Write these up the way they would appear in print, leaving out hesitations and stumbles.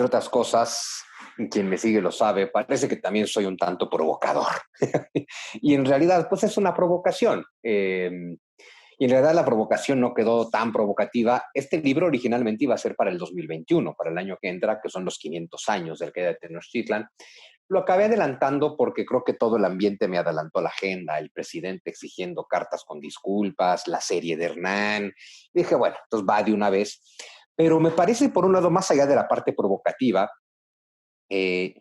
entre otras cosas, quien me sigue lo sabe, parece que también soy un tanto provocador. Y en realidad, pues es una provocación. Y en realidad la provocación no quedó tan provocativa. Este libro originalmente iba a ser para el 2021, para el año que entra, que son los 500 años del queda de Tenochtitlan. Lo acabé adelantando porque creo que todo el ambiente me adelantó la agenda, el presidente exigiendo cartas con disculpas, la serie de Hernán. Dije, bueno, entonces va de una vez. Pero me parece, por un lado, más allá de la parte provocativa, eh,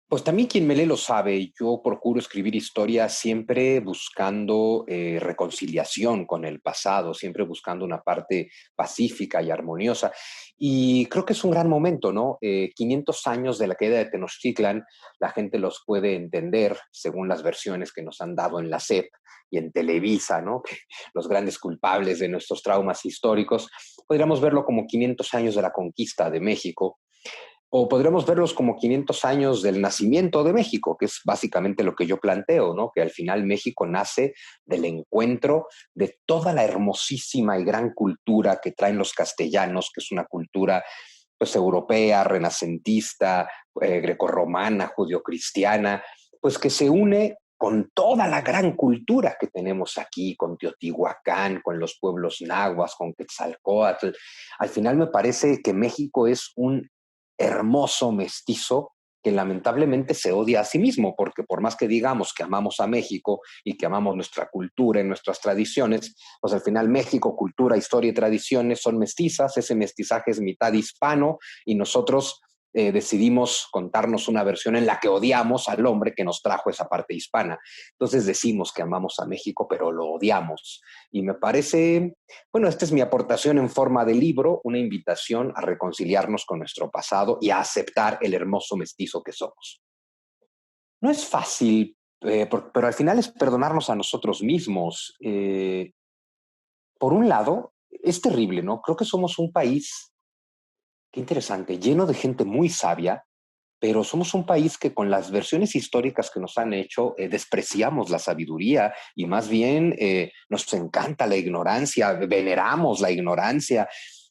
pues también quien me lee lo sabe, yo procuro escribir historias siempre buscando reconciliación con el pasado, siempre buscando una parte pacífica y armoniosa. Y creo que es un gran momento, ¿no? 500 años de la caída de Tenochtitlan, la gente los puede entender según las versiones que nos han dado en la SEP y en Televisa, ¿no? Que los grandes culpables de nuestros traumas históricos. Podríamos verlo como 500 años de la conquista de México, o podremos verlos como 500 años del nacimiento de México, que es básicamente lo que yo planteo, ¿no? Que al final México nace del encuentro de toda la hermosísima y gran cultura que traen los castellanos, que es una cultura pues europea, renacentista, grecorromana, judio-cristiana, pues que se une con toda la gran cultura que tenemos aquí, con Teotihuacán, con los pueblos nahuas, con Quetzalcóatl. Al final me parece que México es un hermoso mestizo que lamentablemente se odia a sí mismo, porque por más que digamos que amamos a México y que amamos nuestra cultura y nuestras tradiciones, pues al final México, cultura, historia y tradiciones son mestizas, ese mestizaje es mitad hispano y nosotros decidimos contarnos una versión en la que odiamos al hombre que nos trajo esa parte hispana. Entonces decimos que amamos a México, pero lo odiamos. Y me parece, bueno, esta es mi aportación en forma de libro, una invitación a reconciliarnos con nuestro pasado y a aceptar el hermoso mestizo que somos. No es fácil, pero al final es perdonarnos a nosotros mismos. Por un lado, es terrible, ¿no? Creo que somos un país, qué interesante, lleno de gente muy sabia, pero somos un país que con las versiones históricas que nos han hecho despreciamos la sabiduría y más bien nos encanta la ignorancia, veneramos la ignorancia.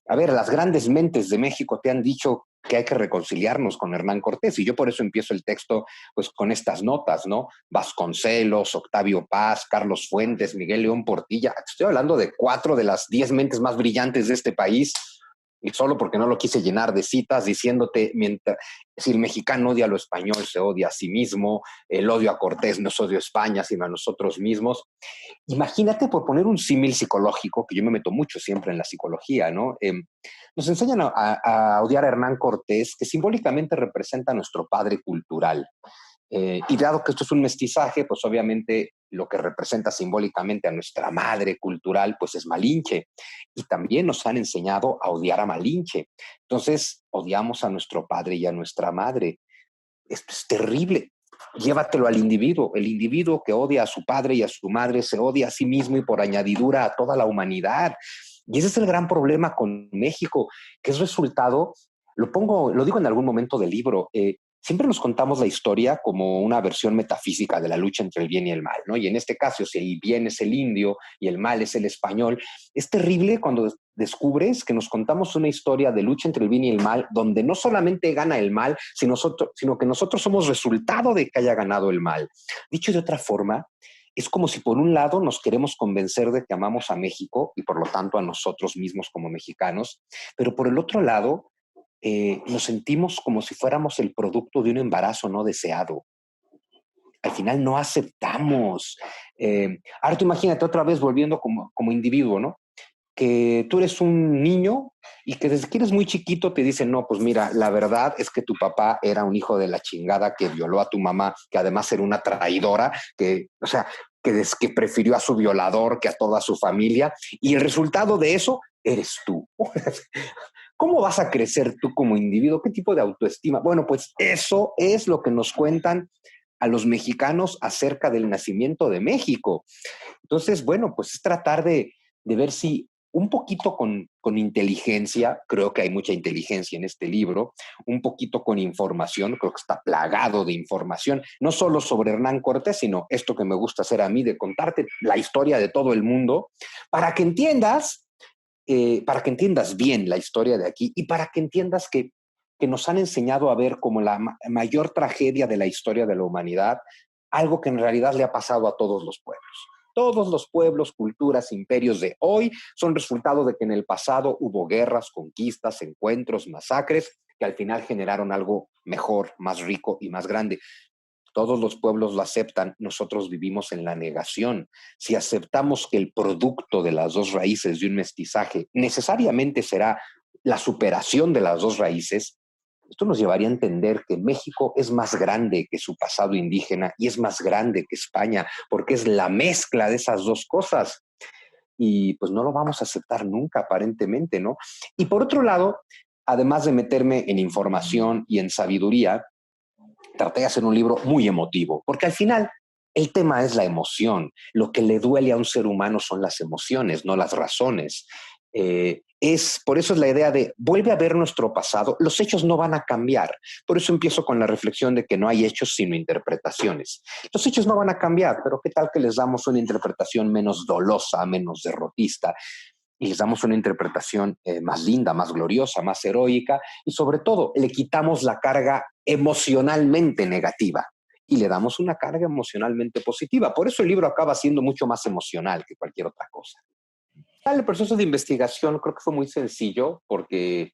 A ver, las grandes mentes de México te han dicho que hay que reconciliarnos con Hernán Cortés y yo por eso empiezo el texto pues con estas notas, ¿no? Vasconcelos, Octavio Paz, Carlos Fuentes, Miguel León Portilla. Estoy hablando de 4 de las 10 mentes más brillantes de este país y solo porque no lo quise llenar de citas diciéndote, mientras, si el mexicano odia a lo español, se odia a sí mismo, el odio a Cortés no es odio a España, sino a nosotros mismos. Imagínate, por poner un símil psicológico, que yo me meto mucho siempre en la psicología, ¿no? Nos enseñan a odiar a Hernán Cortés, que simbólicamente representa a nuestro padre cultural. Y dado que esto es un mestizaje, pues obviamente lo que representa simbólicamente a nuestra madre cultural, pues es Malinche. Y también nos han enseñado a odiar a Malinche. Entonces, odiamos a nuestro padre y a nuestra madre. Esto es terrible. Llévatelo al individuo. El individuo que odia a su padre y a su madre se odia a sí mismo y por añadidura a toda la humanidad. Y ese es el gran problema con México, que es resultado, lo digo en algún momento del libro, siempre nos contamos la historia como una versión metafísica de la lucha entre el bien y el mal, ¿no? Y en este caso, si el bien es el indio y el mal es el español, es terrible cuando descubres que nos contamos una historia de lucha entre el bien y el mal, donde no solamente gana el mal, sino que nosotros somos resultado de que haya ganado el mal. Dicho de otra forma, es como si por un lado nos queremos convencer de que amamos a México y por lo tanto a nosotros mismos como mexicanos, pero por el otro lado nos sentimos como si fuéramos el producto de un embarazo no deseado. Al final no aceptamos. Ahora tú imagínate otra vez volviendo como individuo, ¿no? Que tú eres un niño y que desde que eres muy chiquito te dicen, no, pues mira, la verdad es que tu papá era un hijo de la chingada que violó a tu mamá, que además era una traidora, que, o sea, que prefirió a su violador que a toda su familia, y el resultado de eso eres tú. ¿Cómo vas a crecer tú como individuo? ¿Qué tipo de autoestima? Bueno, pues eso es lo que nos cuentan a los mexicanos acerca del nacimiento de México. Entonces, bueno, pues es tratar de ver si un poquito con inteligencia, creo que hay mucha inteligencia en este libro, un poquito con información, creo que está plagado de información, no solo sobre Hernán Cortés, sino esto que me gusta hacer a mí, de contarte la historia de todo el mundo, para que entiendas, para que entiendas bien la historia de aquí y para que entiendas que que nos han enseñado a ver como la mayor tragedia de la historia de la humanidad, algo que en realidad le ha pasado a todos los pueblos. Todos los pueblos, culturas, imperios de hoy son resultado de que en el pasado hubo guerras, conquistas, encuentros, masacres, que al final generaron algo mejor, más rico y más grande. Todos los pueblos lo aceptan, nosotros vivimos en la negación. Si aceptamos que el producto de las dos raíces de un mestizaje necesariamente será la superación de las dos raíces, esto nos llevaría a entender que México es más grande que su pasado indígena y es más grande que España, porque es la mezcla de esas dos cosas. Y pues no lo vamos a aceptar nunca, aparentemente, ¿no? Y por otro lado, además de meterme en información y en sabiduría, traté de hacer un libro muy emotivo, porque al final el tema es la emoción. Lo que le duele a un ser humano son las emociones, no las razones. Por eso es la idea de vuelve a ver nuestro pasado, los hechos no van a cambiar. Por eso empiezo con la reflexión de que no hay hechos sino interpretaciones. Los hechos no van a cambiar, pero ¿qué tal que les damos una interpretación menos dolosa, menos derrotista? Y les damos una interpretación más linda, más gloriosa, más heroica, y sobre todo le quitamos la carga emocionalmente negativa y le damos una carga emocionalmente positiva. Por eso el libro acaba siendo mucho más emocional que cualquier otra cosa. El proceso de investigación creo que fue muy sencillo porque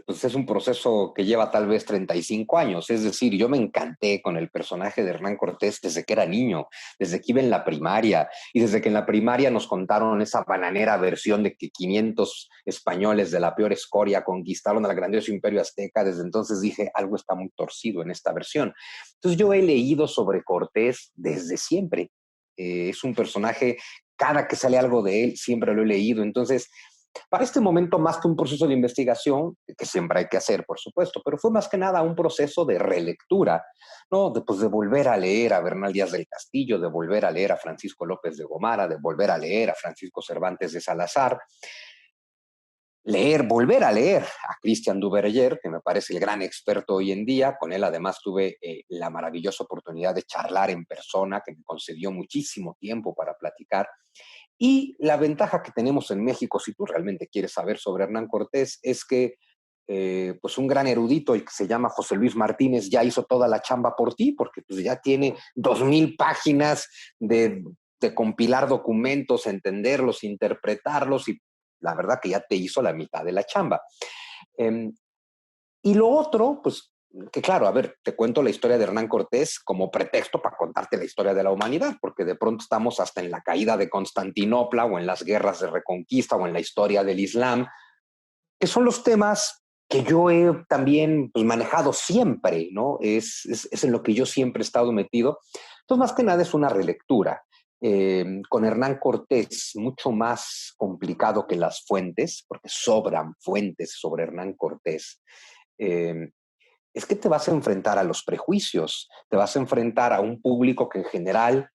pues es un proceso que lleva tal vez 35 años. Es decir, yo me encanté con el personaje de Hernán Cortés desde que era niño, desde que iba en la primaria y desde que en la primaria nos contaron esa bananera versión de que 500 españoles de la peor escoria conquistaron al grandioso imperio azteca. Desde entonces dije, algo está muy torcido en esta versión. Entonces yo he leído sobre Cortés desde siempre. Es un personaje, cada que sale algo de él, siempre lo he leído. Entonces, para este momento, más que un proceso de investigación, que siempre hay que hacer, por supuesto, pero fue más que nada un proceso de relectura, ¿no? De volver a leer a Bernal Díaz del Castillo, de volver a leer a Francisco López de Gomara, de volver a leer a Francisco Cervantes de Salazar, volver a leer a Christian Duverger, que me parece el gran experto hoy en día. Con él además tuve la maravillosa oportunidad de charlar en persona, que me concedió muchísimo tiempo para platicar. Y la ventaja que tenemos en México, si tú realmente quieres saber sobre Hernán Cortés, es que pues un gran erudito, el que se llama José Luis Martínez, ya hizo toda la chamba por ti, porque pues ya tiene 2000 páginas de compilar documentos, entenderlos, interpretarlos, y la verdad que ya te hizo la mitad de la chamba. Eh, y lo otro, pues que claro, a ver, te cuento la historia de Hernán Cortés como pretexto para contarte la historia de la humanidad, porque de pronto estamos hasta en la caída de Constantinopla o en las guerras de reconquista o en la historia del Islam, que son los temas que yo he también pues, manejado siempre, ¿no? Es en lo que yo siempre he estado metido. Entonces, más que nada es una relectura. Con Hernán Cortés, mucho más complicado que las fuentes, porque sobran fuentes sobre Hernán Cortés. Eh, es que te vas a enfrentar a los prejuicios, te vas a enfrentar a un público que en general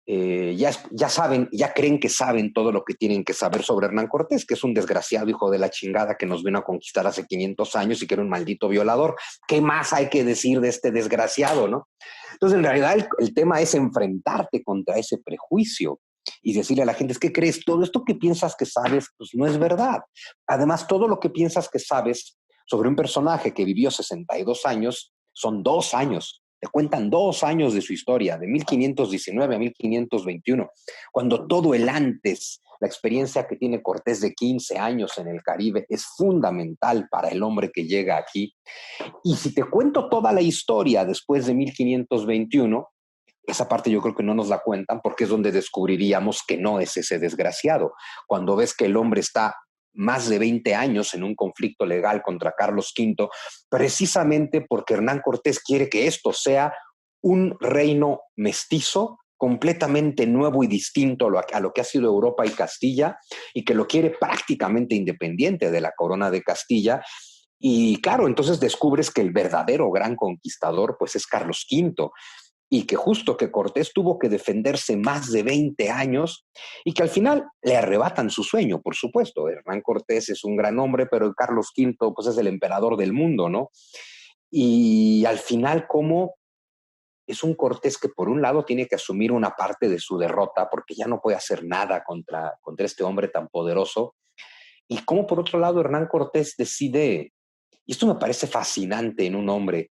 ya saben, ya creen que saben todo lo que tienen que saber sobre Hernán Cortés, que es un desgraciado hijo de la chingada que nos vino a conquistar hace 500 años y que era un maldito violador. ¿Qué más hay que decir de este desgraciado, no? Entonces, en realidad, el tema es enfrentarte contra ese prejuicio y decirle a la gente, es que crees, todo esto que piensas que sabes, pues no es verdad. Además, todo lo que piensas que sabes sobre un personaje que vivió 62 años, son 2 años. Te cuentan 2 años de su historia, de 1519 a 1521, cuando todo el antes, la experiencia que tiene Cortés de 15 años en el Caribe es fundamental para el hombre que llega aquí. Y si te cuento toda la historia después de 1521, esa parte yo creo que no nos la cuentan porque es donde descubriríamos que no es ese desgraciado. Cuando ves que el hombre está más de 20 años en un conflicto legal contra Carlos V, precisamente porque Hernán Cortés quiere que esto sea un reino mestizo, completamente nuevo y distinto a lo que ha sido Europa y Castilla, y que lo quiere prácticamente independiente de la corona de Castilla. Y claro, entonces descubres que el verdadero gran conquistador pues es Carlos V, y que justo que Cortés tuvo que defenderse más de 20 años y que al final le arrebatan su sueño, por supuesto. Hernán Cortés es un gran hombre, pero Carlos V pues es el emperador del mundo, ¿no? Y al final, ¿cómo es un Cortés que por un lado tiene que asumir una parte de su derrota porque ya no puede hacer nada contra este hombre tan poderoso? Y cómo por otro lado Hernán Cortés decide Y esto me parece fascinante en un hombre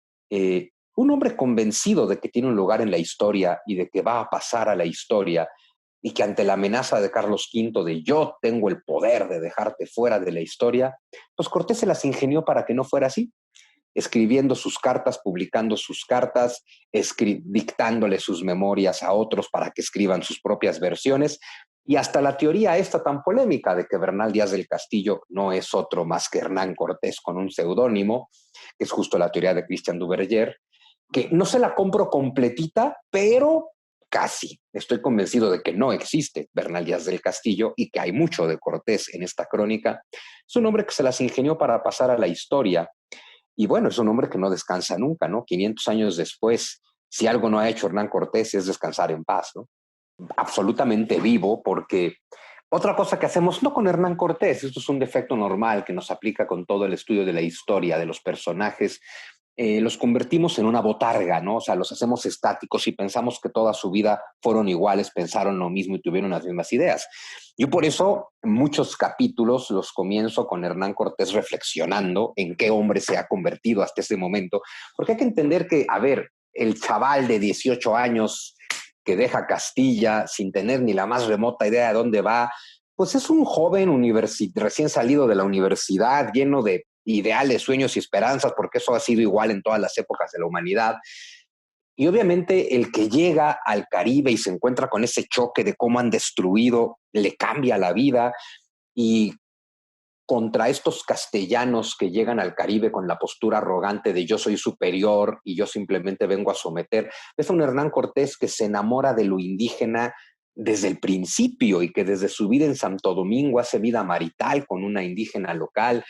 convencido de que tiene un lugar en la historia y de que va a pasar a la historia, y que ante la amenaza de Carlos V de yo tengo el poder de dejarte fuera de la historia, pues Cortés se las ingenió para que no fuera así, escribiendo sus cartas, publicando sus cartas, dictándole sus memorias a otros para que escriban sus propias versiones, y hasta la teoría esta tan polémica de que Bernal Díaz del Castillo no es otro más que Hernán Cortés con un seudónimo, que es justo la teoría de Christian Duverger, que no se la compro completita, pero casi. Estoy convencido de que no existe Bernal Díaz del Castillo y que hay mucho de Cortés en esta crónica. Es un hombre que se las ingenió para pasar a la historia. Y bueno, es un hombre que no descansa nunca, ¿no? 500 años después, si algo no ha hecho Hernán Cortés es descansar en paz, ¿no? Absolutamente vivo, porque otra cosa que hacemos, no con Hernán Cortés, esto es un defecto normal que nos aplica con todo el estudio de la historia, de los personajes, los convertimos en una botarga, ¿no? O sea, los hacemos estáticos y pensamos que toda su vida fueron iguales, pensaron lo mismo y tuvieron las mismas ideas. Yo por eso muchos capítulos los comienzo con Hernán Cortés reflexionando en qué hombre se ha convertido hasta ese momento, porque hay que entender que, a ver, el chaval de 18 años que deja Castilla sin tener ni la más remota idea de dónde va, pues es un joven recién salido de la universidad, lleno de ideales, sueños y esperanzas, porque eso ha sido igual en todas las épocas de la humanidad. Y obviamente el que llega al Caribe y se encuentra con ese choque de cómo han destruido, le cambia la vida, y contra estos castellanos que llegan al Caribe con la postura arrogante de yo soy superior y yo simplemente vengo a someter, es un Hernán Cortés que se enamora de lo indígena desde el principio y que desde su vida en Santo Domingo hace vida marital con una indígena local.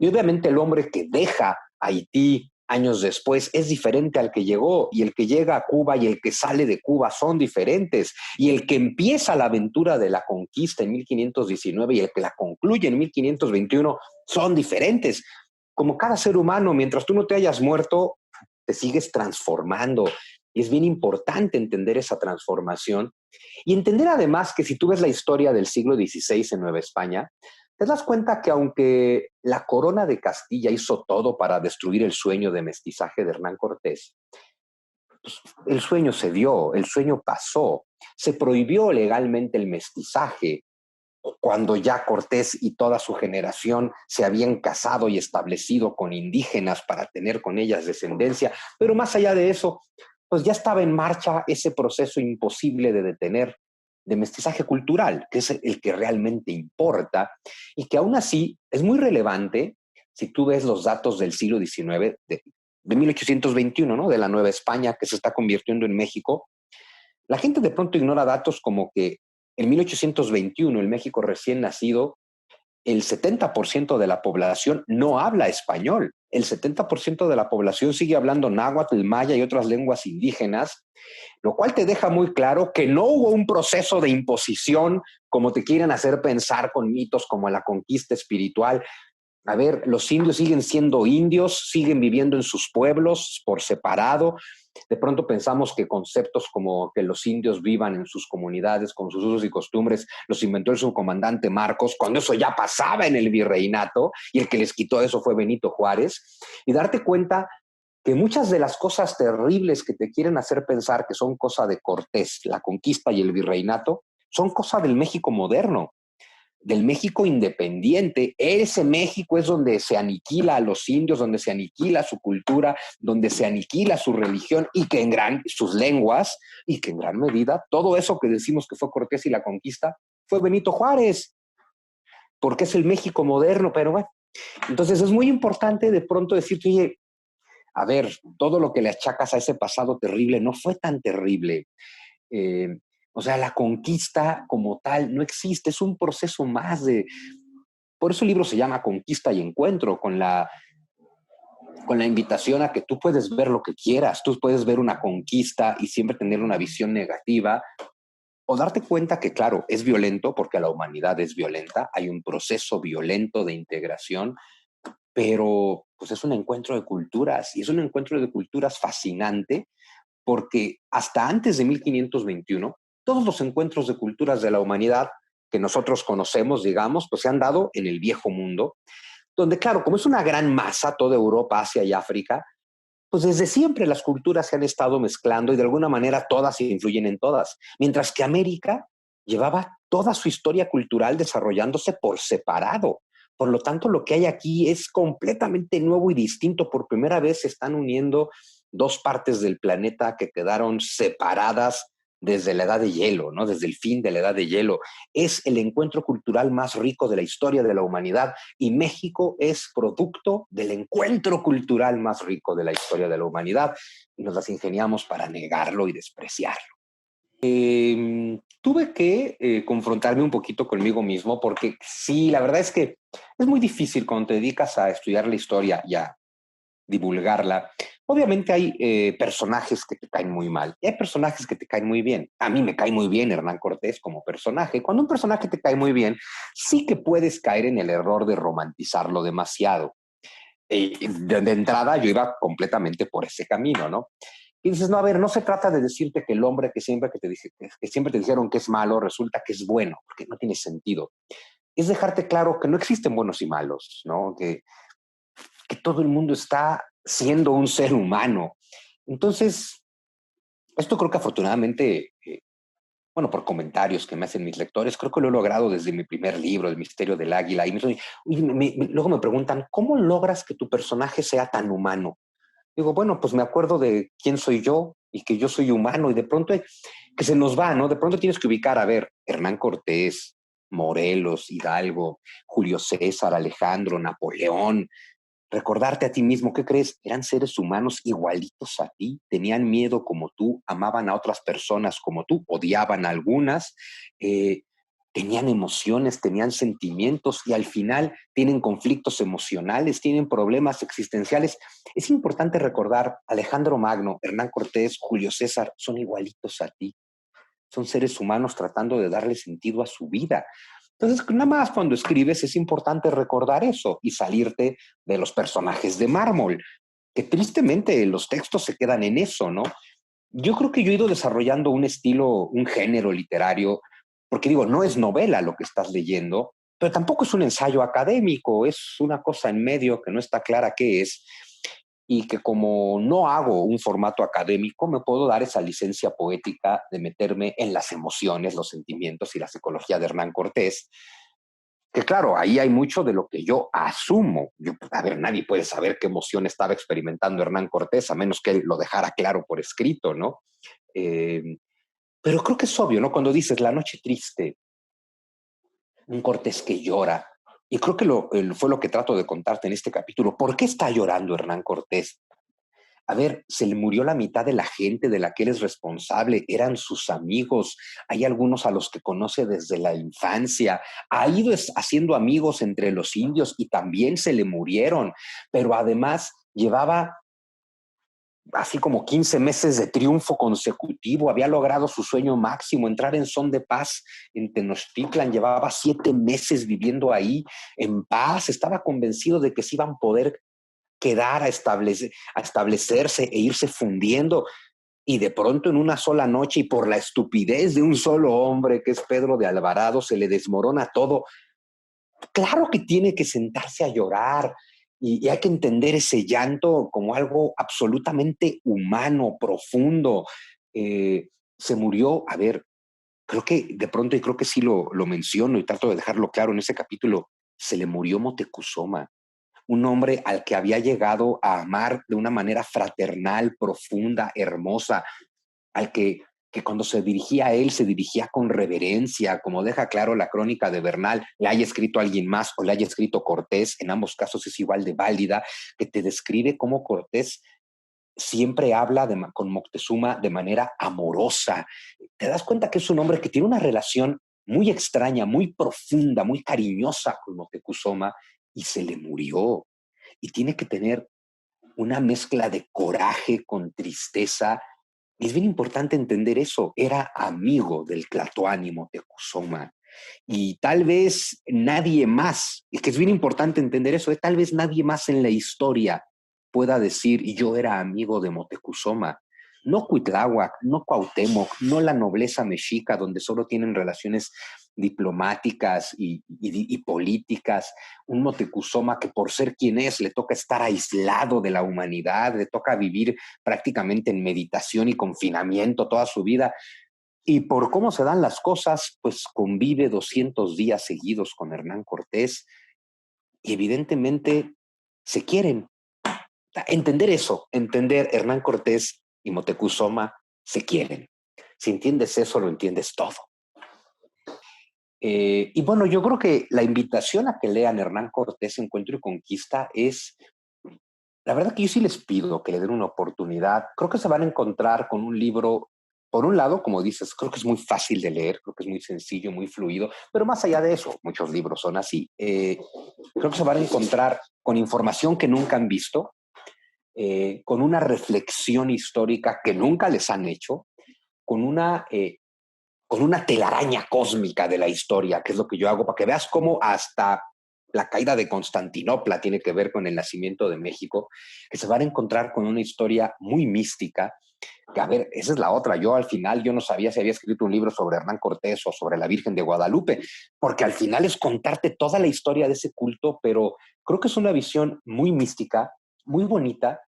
Y obviamente el hombre que deja Haití años después es diferente al que llegó, y el que llega a Cuba y el que sale de Cuba son diferentes, y el que empieza la aventura de la conquista en 1519 y el que la concluye en 1521 son diferentes. Como cada ser humano, mientras tú no te hayas muerto, te sigues transformando. Y es bien importante entender esa transformación y entender además que si tú ves la historia del siglo XVI en Nueva España, te das cuenta que aunque la corona de Castilla hizo todo para destruir el sueño de mestizaje de Hernán Cortés, pues el sueño se dio, el sueño pasó. Se prohibió legalmente el mestizaje cuando ya Cortés y toda su generación se habían casado y establecido con indígenas para tener con ellas descendencia, pero más allá de eso, pues ya estaba en marcha ese proceso imposible de detener de mestizaje cultural, que es el que realmente importa y que aún así es muy relevante si tú ves los datos del siglo XIX, de 1821, ¿no? De la Nueva España que se está convirtiendo en México. La gente de pronto ignora datos como que en 1821, el México recién nacido, el 70% de la población no habla español. El 70% de la población sigue hablando náhuatl, maya y otras lenguas indígenas, lo cual te deja muy claro que no hubo un proceso de imposición como te quieren hacer pensar con mitos como la conquista espiritual. A ver, los indios siguen siendo indios, siguen viviendo en sus pueblos por separado. De pronto pensamos que conceptos como que los indios vivan en sus comunidades con sus usos y costumbres los inventó el subcomandante Marcos, cuando eso ya pasaba en el virreinato, y el que les quitó eso fue Benito Juárez. Y darte cuenta que muchas de las cosas terribles que te quieren hacer pensar que son cosa de Cortés, la conquista y el virreinato, son cosa del México moderno, del México independiente. Ese México es donde se aniquila a los indios, donde se aniquila su cultura, donde se aniquila su religión y que sus lenguas, y que en gran medida todo eso que decimos que fue Cortés y la conquista fue Benito Juárez, porque es el México moderno. Pero bueno, entonces es muy importante de pronto decirte, oye, a ver, todo lo que le achacas a ese pasado terrible no fue tan terrible. Eh, o sea, la conquista como tal no existe, es un proceso más de... Por eso el libro se llama Conquista y Encuentro, con la invitación a que tú puedes ver lo que quieras, tú puedes ver una conquista y siempre tener una visión negativa, o darte cuenta que, claro, es violento porque la humanidad es violenta, hay un proceso violento de integración, pero pues es un encuentro de culturas, y es un encuentro de culturas fascinante porque hasta antes de 1521, todos los encuentros de culturas de la humanidad que nosotros conocemos, digamos, pues se han dado en el viejo mundo. donde, claro, como es una gran masa, toda Europa, Asia y África, pues desde siempre las culturas se han estado mezclando y de alguna manera todas influyen en todas. Mientras que América llevaba toda su historia cultural desarrollándose por separado. Por lo tanto, lo que hay aquí es completamente nuevo y distinto. Por primera vez se están uniendo dos partes del planeta que quedaron separadas desde la edad de hielo, ¿no? Desde el fin de la edad de hielo. Es el encuentro cultural más rico de la historia de la humanidad y México es producto del encuentro cultural más rico de la historia de la humanidad y nos las ingeniamos para negarlo y despreciarlo. Tuve que confrontarme un poquito conmigo mismo porque sí, la verdad es que es muy difícil cuando te dedicas a estudiar la historia y a divulgarla. Obviamente hay personajes que te caen muy mal y hay personajes que te caen muy bien. A mí me cae muy bien Hernán Cortés como personaje. Cuando un personaje te cae muy bien, sí que puedes caer en el error de romantizarlo demasiado. De entrada yo iba completamente por ese camino, ¿no? Y dices, no, a ver, no se trata de decirte que el hombre que siempre te dijeron que es malo resulta que es bueno, porque no tiene sentido. Es dejarte claro que no existen buenos y malos, ¿no? Que todo el mundo está siendo un ser humano. Entonces, esto creo que afortunadamente, bueno, por comentarios que me hacen mis lectores, creo que lo he logrado desde mi primer libro, El misterio del águila. Luego me preguntan, ¿cómo logras que tu personaje sea tan humano? Digo, bueno, pues me acuerdo de quién soy yo y que yo soy humano y de pronto que se nos va, ¿no? De pronto tienes que ubicar, a ver, Hernán Cortés, Morelos, Hidalgo, Julio César, Alejandro, Napoleón. Recordarte a ti mismo, ¿qué crees? Eran seres humanos igualitos a ti, tenían miedo como tú, amaban a otras personas como tú, odiaban a algunas, eh, tenían emociones, tenían sentimientos y al final tienen conflictos emocionales, tienen problemas existenciales. Es importante recordar, Alejandro Magno, Hernán Cortés, Julio César, son igualitos a ti, son seres humanos tratando de darle sentido a su vida. Entonces, nada más cuando escribes es importante recordar eso y salirte de los personajes de mármol, que tristemente los textos se quedan en eso, ¿no? Yo creo que yo he ido desarrollando un estilo, un género literario, porque digo, no es novela lo que estás leyendo, pero tampoco es un ensayo académico, es una cosa en medio que no está clara qué es, y que como no hago un formato académico, me puedo dar esa licencia poética de meterme en las emociones, los sentimientos y la psicología de Hernán Cortés, que claro, ahí hay mucho de lo que yo asumo. A ver, nadie puede saber qué emoción estaba experimentando Hernán Cortés, a menos que él lo dejara claro por escrito, ¿no? Eh, pero creo que es obvio, ¿no? Cuando dices La noche triste, un Cortés que llora, y creo que fue lo que trato de contarte en este capítulo. ¿Por qué está llorando Hernán Cortés? A ver, se le murió la mitad de la gente de la que él es responsable, eran sus amigos, hay algunos a los que conoce desde la infancia, ha ido haciendo amigos entre los indios y también se le murieron, pero además llevaba así como 15 meses de triunfo consecutivo, había logrado su sueño máximo, entrar en son de paz en Tenochtitlan, llevaba 7 meses viviendo ahí en paz, estaba convencido de que se iban a poder quedar a establecerse e irse fundiendo. Y de pronto en una sola noche y por la estupidez de un solo hombre que es Pedro de Alvarado se le desmorona todo. Claro que tiene que sentarse a llorar y hay que entender ese llanto como algo absolutamente humano, profundo. Se murió, a ver, creo que de pronto, y creo que sí lo menciono y trato de dejarlo claro en ese capítulo, se le murió Motecuzoma, un hombre al que había llegado a amar de una manera fraternal, profunda, hermosa, al que cuando se dirigía a él se dirigía con reverencia, como deja claro la crónica de Bernal, le haya escrito alguien más o le haya escrito Cortés, en ambos casos es igual de válida, que te describe cómo Cortés siempre habla con Moctezuma de manera amorosa. Te das cuenta que es un hombre que tiene una relación muy extraña, muy profunda, muy cariñosa con Moctezuma y se le murió. Y tiene que tener una mezcla de coraje con tristeza. Y es bien importante entender eso. Era amigo del Tlatoani Moctezuma. Y tal vez nadie más, y que es bien importante entender eso, tal vez nadie más en la historia pueda decir, yo era amigo de Moctezuma. No Cuitláhuac, no Cuauhtémoc, no la nobleza mexica, donde solo tienen relaciones diplomáticas y políticas, un Moctezuma que por ser quien es le toca estar aislado de la humanidad, le toca vivir prácticamente en meditación y confinamiento toda su vida, y por cómo se dan las cosas, pues convive 200 días seguidos con Hernán Cortés y evidentemente se quieren. Entender eso, entender Hernán Cortés y Moctezuma se quieren. Si entiendes eso, lo entiendes todo. Y bueno, yo creo que la invitación a que lean Hernán Cortés, Encuentro y Conquista es, la verdad que yo sí les pido que le den una oportunidad. Creo que se van a encontrar con un libro, por un lado, como dices, creo que es muy fácil de leer, creo que es muy sencillo, muy fluido, pero más allá de eso, muchos libros son así. Creo que se van a encontrar con información que nunca han visto, con una reflexión histórica que nunca les han hecho, con con una telaraña cósmica de la historia, que es lo que yo hago, para que veas cómo hasta la caída de Constantinopla tiene que ver con el nacimiento de México, que se van a encontrar con una historia muy mística, que a ver, esa es la otra. Yo al final, yo no sabía si había escrito un libro sobre Hernán Cortés o sobre la Virgen de Guadalupe, porque al final es contarte toda la historia de ese culto, pero creo que es una visión muy mística, muy bonita,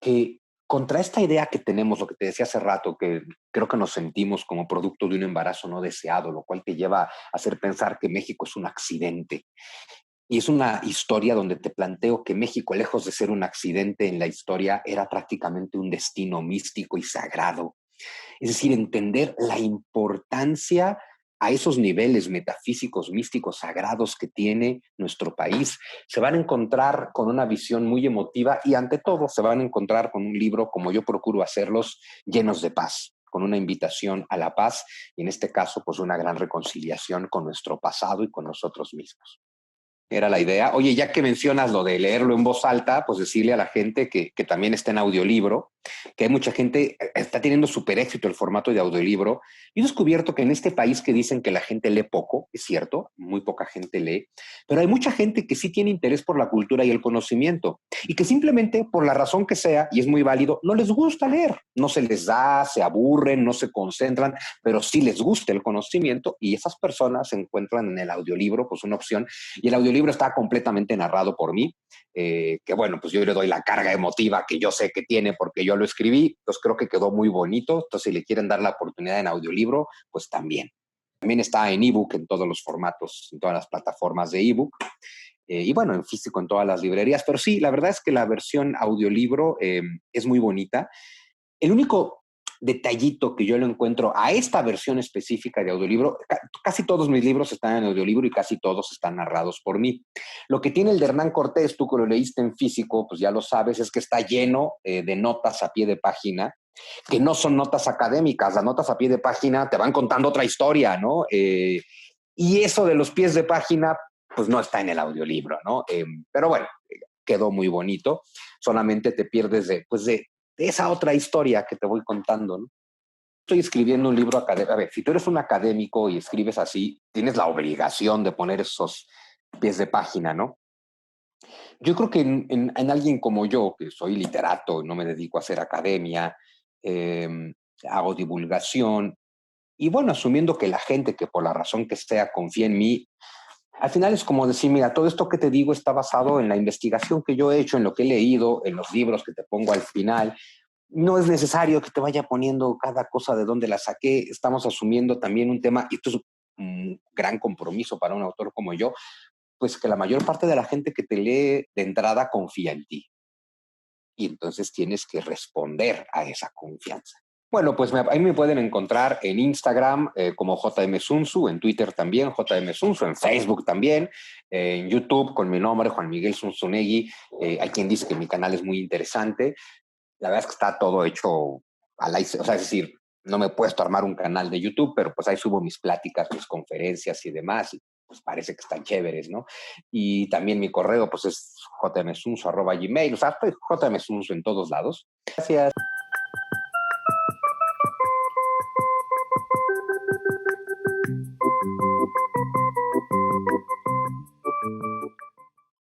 que contra esta idea que tenemos, lo que te decía hace rato, que creo que nos sentimos como producto de un embarazo no deseado, lo cual te lleva a hacer pensar que México es un accidente. Y es una historia donde te planteo que México, lejos de ser un accidente en la historia, era prácticamente un destino místico y sagrado. Es decir, entender la importancia a esos niveles metafísicos, místicos, sagrados que tiene nuestro país. Se van a encontrar con una visión muy emotiva y ante todo se van a encontrar con un libro, como yo procuro hacerlos, llenos de paz, con una invitación a la paz y en este caso, pues una gran reconciliación con nuestro pasado y con nosotros mismos. Era la idea. Oye, ya que mencionas lo de leerlo en voz alta, pues decirle a la gente que también está en audiolibro, que hay mucha gente, está teniendo súper éxito el formato de audiolibro. Yo he descubierto que en este país que dicen que la gente lee poco, es cierto, muy poca gente lee, pero hay mucha gente que sí tiene interés por la cultura y el conocimiento y que simplemente por la razón que sea, y es muy válido, no les gusta leer, no se les da, se aburren, no se concentran, pero sí les gusta el conocimiento y esas personas encuentran en el audiolibro pues una opción y el audiolibro está completamente narrado por mí, que bueno, pues yo le doy la carga emotiva que yo sé que tiene porque yo lo escribí, pues creo que quedó muy bonito, entonces si le quieren dar la oportunidad en audiolibro, pues también. También está en ebook en todos los formatos, en todas las plataformas de ebook. Y bueno, en físico en todas las librerías, pero sí, la verdad es que la versión audiolibro es muy bonita. El único detallito que yo lo encuentro a esta versión específica de audiolibro, casi todos mis libros están en audiolibro y casi todos están narrados por mí. Lo que tiene el de Hernán Cortés, tú que lo leíste en físico, pues ya lo sabes, es que está lleno de notas a pie de página, que no son notas académicas, las notas a pie de página te van contando otra historia, ¿no? Y eso de los pies de página, pues no está en el audiolibro, ¿no? Pero bueno, quedó muy bonito, solamente te pierdes de esa otra historia que te voy contando, ¿no? Estoy escribiendo un libro académico. A ver, si tú eres un académico y escribes así, tienes la obligación de poner esos pies de página, ¿no? Yo creo que en alguien como yo, que soy literato y no me dedico a hacer academia, eh, hago divulgación, y bueno, asumiendo que la gente que por la razón que sea confía en mí, al final es como decir, mira, todo esto que te digo está basado en la investigación que yo he hecho, en lo que he leído, en los libros que te pongo al final. No es necesario que te vaya poniendo cada cosa de dónde la saqué. Estamos asumiendo también un tema, y esto es un gran compromiso para un autor como yo, pues que la mayor parte de la gente que te lee de entrada confía en ti. Y entonces tienes que responder a esa confianza. Bueno, pues ahí me pueden encontrar en Instagram como JM Sunsu, en Twitter también JM Sunsu, en Facebook también, en YouTube con mi nombre, Juan Miguel Zunzunegui. Hay quien dice que mi canal es muy interesante. La verdad es que está todo hecho o sea, es decir, no me he puesto a armar un canal de YouTube, pero pues ahí subo mis pláticas, mis conferencias y demás, y pues parece que están chéveres, ¿no? Y también mi correo, pues es jmsunso@gmail, o sea, estoy jmsunso en todos lados. Gracias.